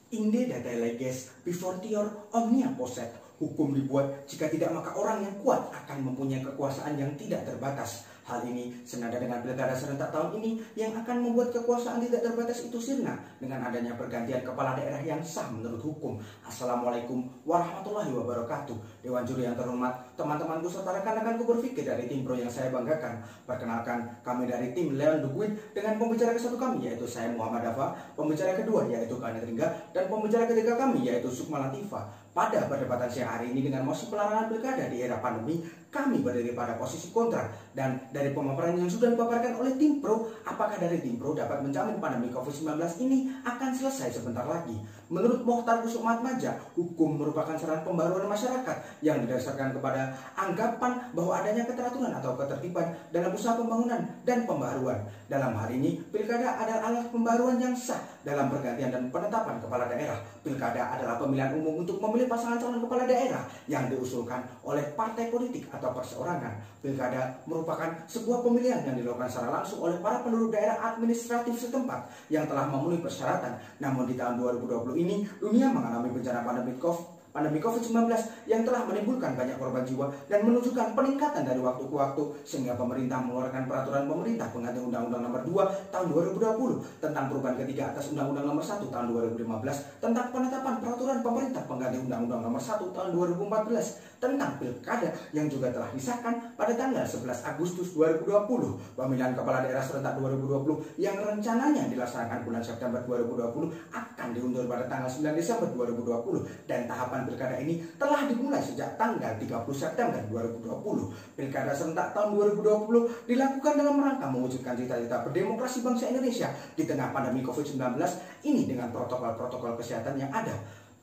Inde datae leges vifortior omnia posset. Hukum dibuat, jika tidak maka orang yang kuat akan mempunyai kekuasaan yang tidak terbatas. Hal ini senada dengan pilkada serentak tahun ini yang akan membuat kekuasaan tidak terbatas itu sirna dengan adanya pergantian kepala daerah yang sah menurut hukum. Assalamualaikum warahmatullahi wabarakatuh. Dewan juri yang terhormat, teman-temanku serta rekan-rekanku berpikir dari tim pro yang saya banggakan. Perkenalkan, kami dari tim Leon Duguin dengan pembicara kesatu kami yaitu saya Muhammad Dafa, pembicara kedua yaitu Kanet Ringga, dan pembicara ketiga kami yaitu Sukma Latifah. Pada perdebatan siang hari ini dengan mosi pelarangan pilkada di era pandemi, kami berdiri pada posisi kontra. Dan dari pemaparan yang sudah dipaparkan oleh tim pro, apakah dari tim pro dapat menjamin pandemi COVID-19 ini akan selesai sebentar lagi? Menurut Mokhtar Kusukmatmaja, hukum merupakan saran pembaruan masyarakat yang didasarkan kepada anggapan bahwa adanya keteraturan atau ketertiban dalam usaha pembangunan dan pembaruan. Dalam hal ini, pilkada adalah alat pembaruan yang sah dalam pergantian dan penetapan kepala daerah. Pilkada adalah pemilihan umum untuk memilih pasangan calon kepala daerah yang diusulkan oleh partai politik atau perseorangan. Pilkada merupakan sebuah pemilihan yang dilakukan secara langsung oleh para penduduk daerah administratif setempat yang telah memenuhi persyaratan. Namun di tahun 2020 ini, dunia mengalami bencana pandemi COVID-19 yang telah menimbulkan banyak korban jiwa dan menunjukkan peningkatan dari waktu ke waktu, sehingga pemerintah mengeluarkan peraturan pemerintah pengganti Undang-Undang Nomor 2 Tahun 2020 tentang perubahan ketiga atas Undang-Undang Nomor 1 Tahun 2015 tentang penetapan peraturan pemerintah pengganti Undang-Undang Nomor 1 Tahun 2014 tentang pilkada yang juga telah disahkan pada tanggal 11 Agustus 2020. Pemilihan kepala daerah serentak 2020 yang rencananya dilaksanakan bulan September 2020 akan diundur pada tanggal 9 Desember 2020 dan tahapan pilkada ini telah dimulai sejak tanggal 30 September 2020. Pilkada serentak tahun 2020 dilakukan dalam rangka mewujudkan cita-cita berdemokrasi bangsa Indonesia di tengah pandemi COVID-19 ini dengan protokol-protokol kesehatan yang ada.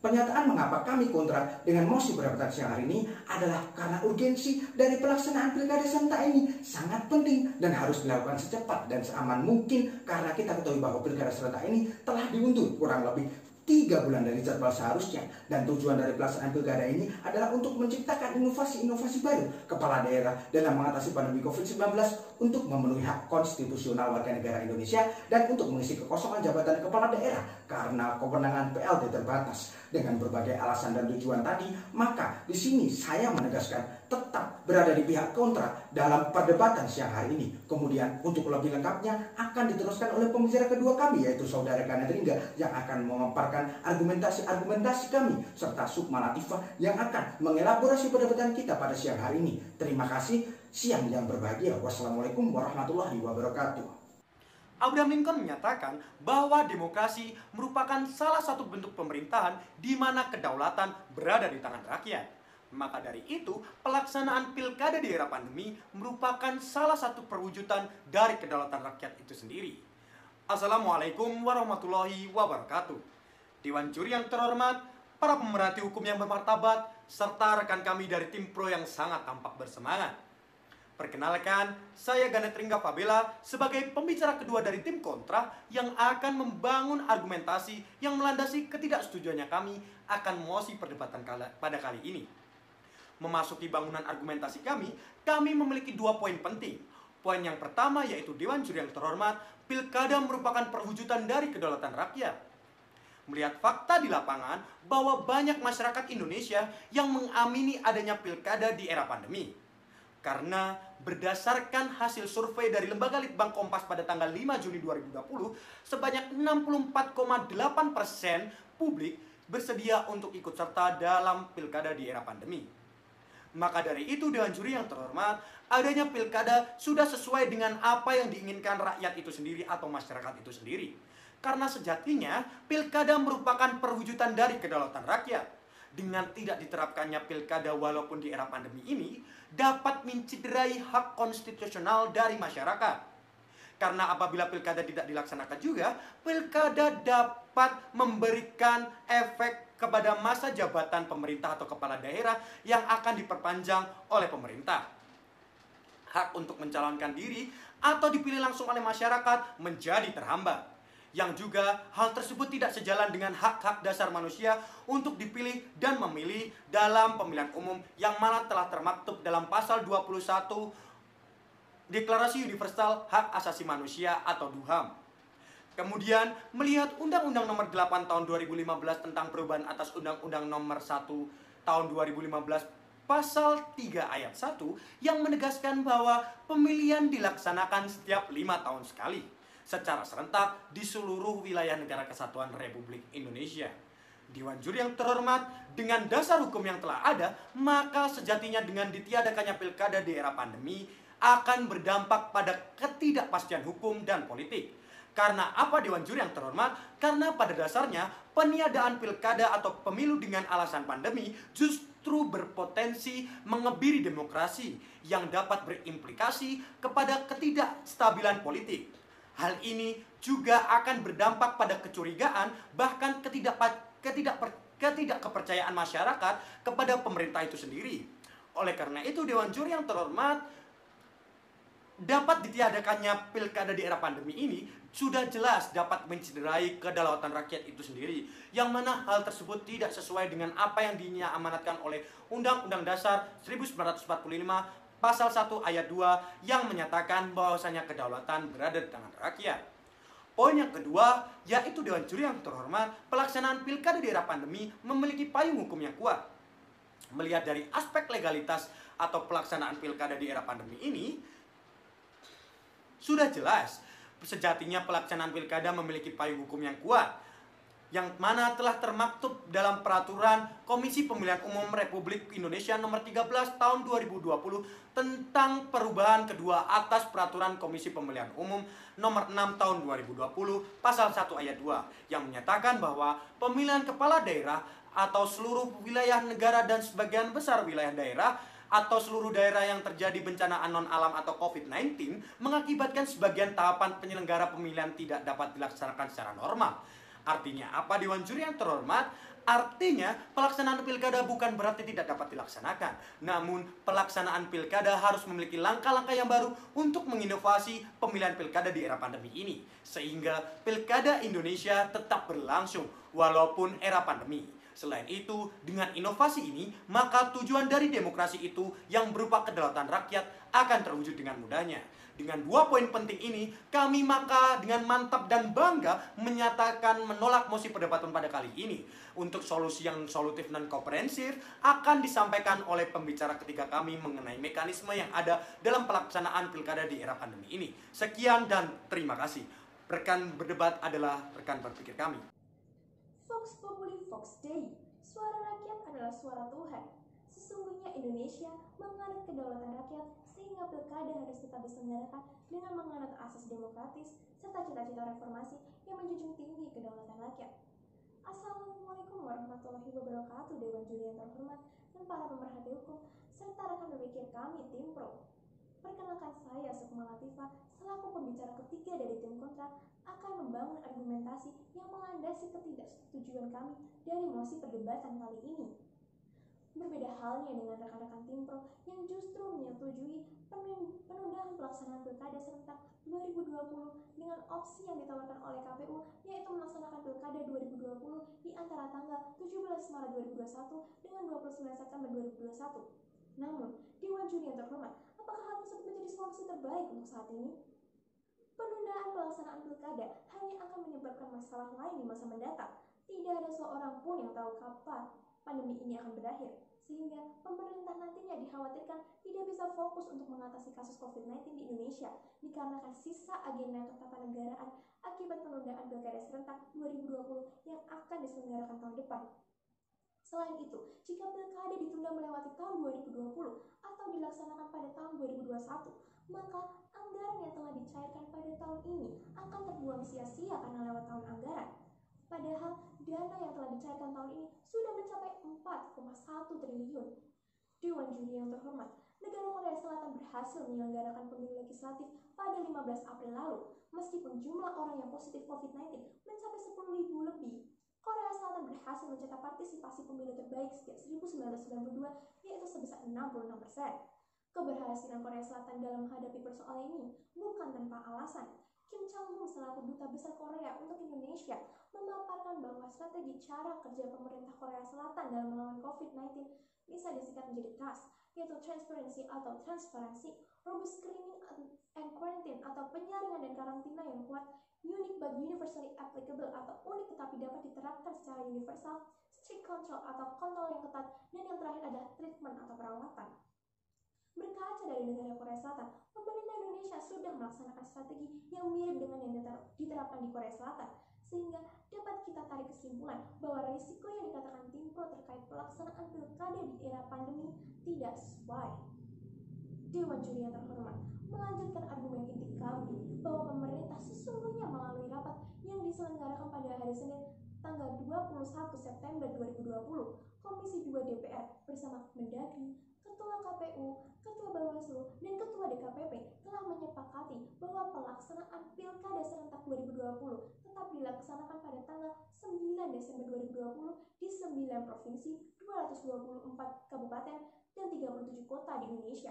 Pernyataan mengapa kami kontra dengan mosi perdebatan siang hari ini adalah karena urgensi dari pelaksanaan pilkada serentak ini sangat penting dan harus dilakukan secepat dan seaman mungkin, karena kita ketahui bahwa pilkada serentak ini telah diundur kurang lebih 3 bulan dari jadwal seharusnya, dan tujuan dari pelaksanaan pilkada ini adalah untuk menciptakan inovasi-inovasi baru kepala daerah dalam mengatasi pandemi COVID-19 untuk memenuhi hak konstitusional warga negara Indonesia dan untuk mengisi kekosongan jabatan kepala daerah karena kewenangan PLT terbatas. Dengan berbagai alasan dan tujuan tadi, maka di sini saya menegaskan tetap berada di pihak kontra dalam perdebatan siang hari ini. Kemudian untuk lebih lengkapnya akan diteruskan oleh pembicara kedua kami yaitu saudara Kanet Ringga yang akan memaparkan argumentasi kami serta Sukma Latifah yang akan mengelaborasi perdebatan kita pada siang hari ini. Terima kasih, siang yang berbahagia. Wassalamualaikum warahmatullahi wabarakatuh. Abraham Lincoln menyatakan bahwa demokrasi merupakan salah satu bentuk pemerintahan di mana kedaulatan berada di tangan rakyat. Maka dari itu, pelaksanaan pilkada di era pandemi merupakan salah satu perwujudan dari kedaulatan rakyat itu sendiri. Assalamualaikum warahmatullahi wabarakatuh. Dewan juri yang terhormat, para pemerhati hukum yang bermartabat, serta rekan kami dari tim pro yang sangat tampak bersemangat. Perkenalkan, saya Ganet Ringga Fabela sebagai pembicara kedua dari tim kontra yang akan membangun argumentasi yang melandasi ketidaksetujuannya kami akan mosi perdebatan pada kali ini. Memasuki bangunan argumentasi kami memiliki 2 poin penting. Poin yang pertama yaitu Dewan Juri yang terhormat, pilkada merupakan perwujudan dari kedaulatan rakyat. Melihat fakta di lapangan bahwa banyak masyarakat Indonesia yang mengamini adanya pilkada di era pandemi. Karena berdasarkan hasil survei dari Lembaga Litbang Kompas pada tanggal 5 Juni 2020, sebanyak 64,8% publik bersedia untuk ikut serta dalam pilkada di era pandemi. Maka dari itu, Dewan Juri yang terhormat, adanya pilkada sudah sesuai dengan apa yang diinginkan rakyat itu sendiri atau masyarakat itu sendiri. Karena sejatinya, pilkada merupakan perwujudan dari kedaulatan rakyat. Dengan tidak diterapkannya pilkada walaupun di era pandemi ini, dapat menciderai hak konstitusional dari masyarakat. Karena apabila pilkada tidak dilaksanakan juga, pilkada dapat memberikan efek kepada masa jabatan pemerintah atau kepala daerah yang akan diperpanjang oleh pemerintah. Hak untuk mencalonkan diri atau dipilih langsung oleh masyarakat menjadi terhambat. Yang juga hal tersebut tidak sejalan dengan hak-hak dasar manusia untuk dipilih dan memilih dalam pemilihan umum yang malah telah termaktub dalam pasal 21 Deklarasi Universal Hak Asasi Manusia atau DUHAM. Kemudian melihat Undang-Undang Nomor 8 Tahun 2015 tentang perubahan atas Undang-Undang Nomor 1 Tahun 2015 Pasal 3 Ayat 1 yang menegaskan bahwa pemilihan dilaksanakan setiap 5 tahun sekali secara serentak di seluruh wilayah Negara Kesatuan Republik Indonesia. Dewan Juri yang terhormat, dengan dasar hukum yang telah ada, maka sejatinya dengan ditiadakannya pilkada di era pandemi akan berdampak pada ketidakpastian hukum dan politik. Karena apa Dewan Juri yang terhormat? Karena pada dasarnya peniadaan pilkada atau pemilu dengan alasan pandemi justru berpotensi mengebiri demokrasi yang dapat berimplikasi kepada ketidakstabilan politik. Hal ini juga akan berdampak pada kecurigaan bahkan ketidakkepercayaan masyarakat kepada pemerintah itu sendiri. Oleh karena itu Dewan Juri yang terhormat, dapat ditiadakannya pilkada di era pandemi ini sudah jelas dapat mencederai kedaulatan rakyat itu sendiri, yang mana hal tersebut tidak sesuai dengan apa yang diamanatkan oleh Undang-Undang Dasar 1945 Pasal 1 Ayat 2 yang menyatakan bahwasanya kedaulatan berada di tangan rakyat. Poin yang kedua, yaitu Dewan Juri yang terhormat, pelaksanaan pilkada di era pandemi memiliki payung hukum yang kuat. Melihat dari aspek legalitas atau pelaksanaan pilkada di era pandemi ini, sudah jelas sejatinya pelaksanaan pilkada memiliki payung hukum yang kuat, yang mana telah termaktub dalam peraturan Komisi Pemilihan Umum Republik Indonesia nomor 13 tahun 2020 tentang perubahan kedua atas peraturan Komisi Pemilihan Umum nomor 6 tahun 2020 pasal 1 ayat 2 yang menyatakan bahwa pemilihan kepala daerah atau seluruh wilayah negara dan sebagian besar wilayah daerah atau seluruh daerah yang terjadi bencana non-alam atau COVID-19 mengakibatkan sebagian tahapan penyelenggara pemilihan tidak dapat dilaksanakan secara normal. Artinya apa Dewan Juri yang terhormat? Artinya pelaksanaan pilkada bukan berarti tidak dapat dilaksanakan. Namun pelaksanaan pilkada harus memiliki langkah-langkah yang baru untuk menginovasi pemilihan pilkada di era pandemi ini. Sehingga pilkada Indonesia tetap berlangsung walaupun era pandemi. Selain itu, dengan inovasi ini, maka tujuan dari demokrasi itu yang berupa kedaulatan rakyat akan terwujud dengan mudahnya. Dengan dua poin penting ini, kami maka dengan mantap dan bangga menyatakan menolak mosi perdebatan pada kali ini. Untuk solusi yang solutif dan komprehensif akan disampaikan oleh pembicara ketiga kami mengenai mekanisme yang ada dalam pelaksanaan pilkada di era pandemi ini. Sekian dan terima kasih. Rekan berdebat adalah rekan berpikir kami. Vox Populi Vox Dei, suara rakyat adalah suara Tuhan. Sesungguhnya Indonesia menganut kedaulatan rakyat sehingga pilkada harus tetap diselenggarakan dengan menganut asas demokratis serta cita-cita reformasi yang menjunjung tinggi kedaulatan rakyat. Assalamualaikum warahmatullahi wabarakatuh Dewan Juri yang terhormat dan para pemerhati hukum serta rekan berpikir kami tim pro. Perkenalkan saya Sukma Latifah selaku pembicara ketiga dari tim kontra akan membangun argumentasi yang melandasi ketidaksetujuan kami dari mosi perdebatan kali ini. Berbeda halnya dengan rekan-rekan tim pro yang justru menyetujui penundaan pelaksanaan pilkada serentak 2020 dengan opsi yang ditawarkan oleh KPU yaitu melaksanakan pilkada 2020 di antara tanggal 17 Maret 2021 dengan 29 September 2021. Namun, Dewan Juri yang terhormat, apakah hal tersebut menjadi solusi terbaik untuk saat ini? Penundaan pelaksanaan pilkada hanya akan menyebabkan masalah lain di masa mendatang. Tidak ada seorang pun yang tahu kapan pandemi ini akan berakhir, sehingga pemerintah nantinya dikhawatirkan tidak bisa fokus untuk mengatasi kasus COVID-19 di Indonesia dikarenakan sisa agenda ketatanegaraan akibat penundaan pilkada serentak 2020 yang akan diselenggarakan tahun depan. Selain itu, jika pilkada ditunda melewati tahun 2020 atau dilaksanakan pada tahun 2021, maka anggaran yang telah dicairkan pada tahun ini akan terbuang sia-sia karena lewat tahun anggaran. Padahal dana yang telah dicairkan tahun ini sudah mencapai 4,1 triliun. Dewan Juri yang terhormat, negara Korea Selatan berhasil menyelenggarakan pemilu legislatif pada 15 April lalu, meskipun jumlah orang yang positif COVID-19 mencapai 10.000 lebih. Korea Selatan berhasil mencetak partisipasi pemilu terbaik sejak 1992, yaitu sebesar 66%. Keberhasilan Korea Selatan dalam menghadapi persoalan ini bukan tanpa alasan. Kim Chang-wook selaku Duta Besar Korea untuk Indonesia memaparkan bahwa strategi cara kerja pemerintah Korea Selatan dalam melawan COVID-19 bisa disingkat menjadi TRAS, yaitu transparansi atau transparansi, robust screening and quarantine atau penyaringan dan karantina yang kuat, unique but universally applicable atau unik tetapi dapat diterapkan secara universal, strict control atau kontrol yang ketat, dan yang terakhir adalah treatment atau perawatan. Berkaca dari negara Korea Selatan, pemerintah Indonesia sudah melaksanakan strategi yang mirip dengan yang diterapkan di Korea Selatan, sehingga dapat kita tarik kesimpulan bahwa risiko yang dikatakan tim pro terkait pelaksanaan pilkada di era pandemi tidak sesuai. Dewan Juri yang terhormat melanjutkan argumen inti kami bahwa pemerintah sesungguhnya melalui rapat yang diselenggarakan pada hari Senin tanggal 21 September 2020, Komisi 2 DPR bersama Mendagri, Ketua KPU, Ketua Bawaslu, dan Ketua DKPP telah menyepakati bahwa pelaksanaan Pilkada serentak 2020 tetap dilaksanakan pada tanggal 9 Desember 2020 di 9 provinsi, 224 kabupaten, dan 37 kota di Indonesia.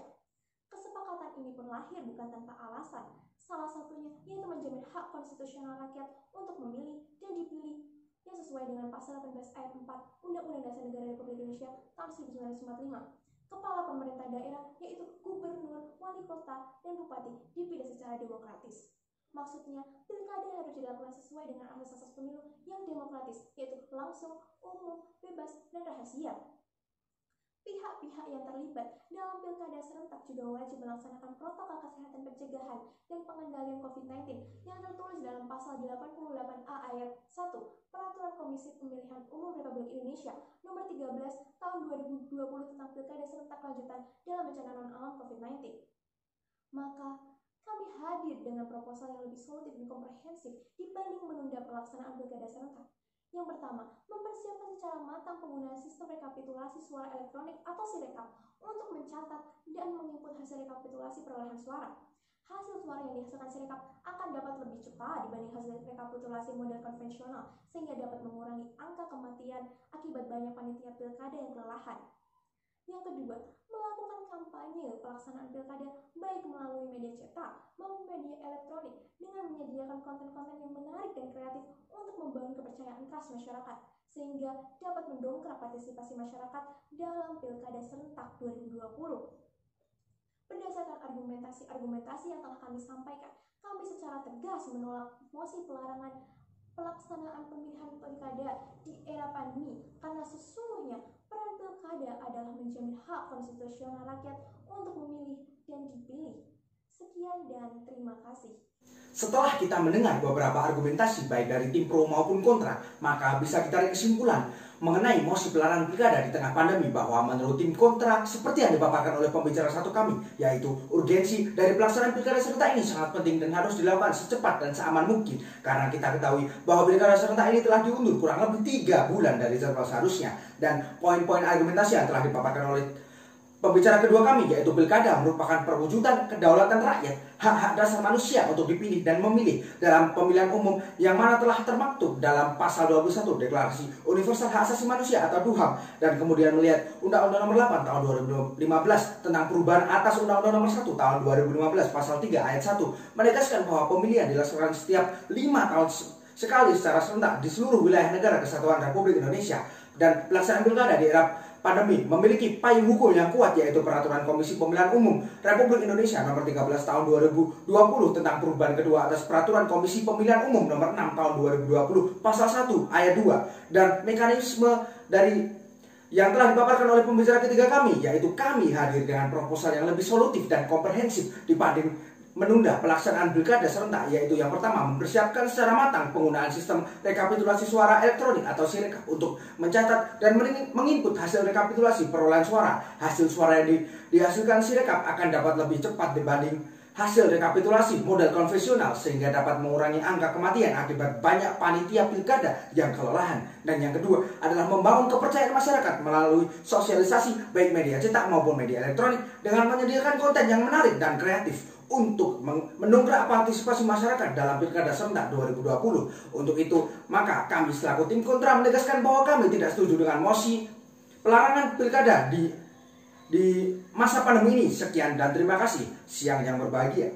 Kesepakatan ini pun lahir bukan tanpa alasan, salah satunya yaitu menjamin hak konstitusional rakyat untuk memilih dan dipilih yang sesuai dengan pasal 18 ayat 4 Undang-Undang Dasar Negara Republik Indonesia tahun 1945. Kepala pemerintah daerah yaitu gubernur, wali kota, dan bupati dipilih secara demokratis. Maksudnya, pilkada harus dilakukan sesuai dengan asas-asas pemilu yang demokratis, yaitu langsung, umum, bebas, dan rahasia. Pihak-pihak yang terlibat dalam pilkada serentak juga wajib melaksanakan protokol kesehatan pencegahan dan pengendalian COVID-19 yang tertulis dalam pasal 88A ayat 1 Peraturan Komisi Pemilihan Umum Republik Indonesia Nomor 13 Tahun 2020 tentang Pilkada Serentak Lanjutan dalam Bencana Non-Alam COVID-19. Maka, kami hadir dengan proposal yang lebih solutif dan komprehensif dibanding menunda pelaksanaan pilkada serentak. Yang pertama, mempersiapkan secara matang penggunaan sistem rekapitulasi suara elektronik atau Sirekap untuk mencatat dan menginput hasil rekapitulasi perolehan suara. Hasil suara yang dihasilkan Sirekap akan dapat lebih cepat dibanding hasil rekapitulasi model konvensional, sehingga dapat mengurangi angka kematian akibat banyak panitia pilkada yang kelelahan. Yang kedua, melakukan kampanye pelaksanaan pilkada baik melalui media cetak maupun media elektronik dengan menyediakan konten-konten yang menarik dan kreatif untuk membangun kepercayaan trust masyarakat, sehingga dapat mendongkrak partisipasi masyarakat dalam pilkada serentak 2020. Berdasarkan argumentasi yang telah kami sampaikan, kami secara tegas menolak mosi pelarangan pelaksanaan pemilihan pilkada di era pandemi karena sesungguhnya peran pilkada adalah menjamin hak konstitusional rakyat untuk memilih dan dipilih. Sekian dan terima kasih. Setelah kita mendengar beberapa argumentasi baik dari tim pro maupun kontra, maka bisa kita tarik kesimpulan mengenai mosi pelarangan pilkada di tengah pandemi bahwa menurut tim kontra seperti yang dipaparkan oleh pembicara satu kami, yaitu urgensi dari pelaksanaan pilkada serentak ini sangat penting dan harus dilakukan secepat dan seaman mungkin, karena kita ketahui bahwa pilkada serentak ini telah diundur kurang lebih 3 bulan dari jadwal seharusnya. Dan poin-poin argumentasi yang telah dipaparkan oleh pembicara kedua kami, yaitu pilkada merupakan perwujudan kedaulatan rakyat, hak-hak dasar manusia untuk dipilih dan memilih dalam pemilihan umum yang mana telah termaktub dalam pasal 21 Deklarasi Universal Hak Asasi Manusia atau DUHAM, dan kemudian melihat Undang-Undang Nomor 8 Tahun 2015 tentang perubahan atas Undang-Undang Nomor 1 Tahun 2015 Pasal 3 Ayat 1 menegaskan bahwa pemilihan dilaksanakan setiap 5 tahun sekali secara serentak di seluruh wilayah negara Kesatuan Republik Indonesia, dan pelaksanaan pilkada di era pandemi memiliki payung hukum yang kuat, yaitu Peraturan Komisi Pemilihan Umum Republik Indonesia Nomor 13 Tahun 2020 tentang perubahan kedua atas Peraturan Komisi Pemilihan Umum Nomor 6 Tahun 2020 Pasal 1 Ayat 2, dan mekanisme dari yang telah dipaparkan oleh pembicara ketiga kami, yaitu kami hadir dengan proposal yang lebih solutif dan komprehensif dibanding menunda pelaksanaan pilkada serentak, yaitu yang pertama, mempersiapkan secara matang penggunaan sistem rekapitulasi suara elektronik atau Sirekap untuk mencatat dan menginput hasil rekapitulasi perolehan suara. Hasil suara yang dihasilkan Sirekap akan dapat lebih cepat dibanding hasil rekapitulasi model konvensional, sehingga dapat mengurangi angka kematian akibat banyak panitia pilkada yang kelelahan. Dan yang kedua adalah membangun kepercayaan masyarakat melalui sosialisasi baik media cetak maupun media elektronik dengan menyediakan konten yang menarik dan kreatif untuk mendongkrak partisipasi masyarakat dalam pilkada serentak 2020. Untuk itu, maka kami selaku tim kontra menegaskan bahwa kami tidak setuju dengan mosi pelarangan pilkada di masa pandemi ini. Sekian dan terima kasih. Siang yang berbahagia.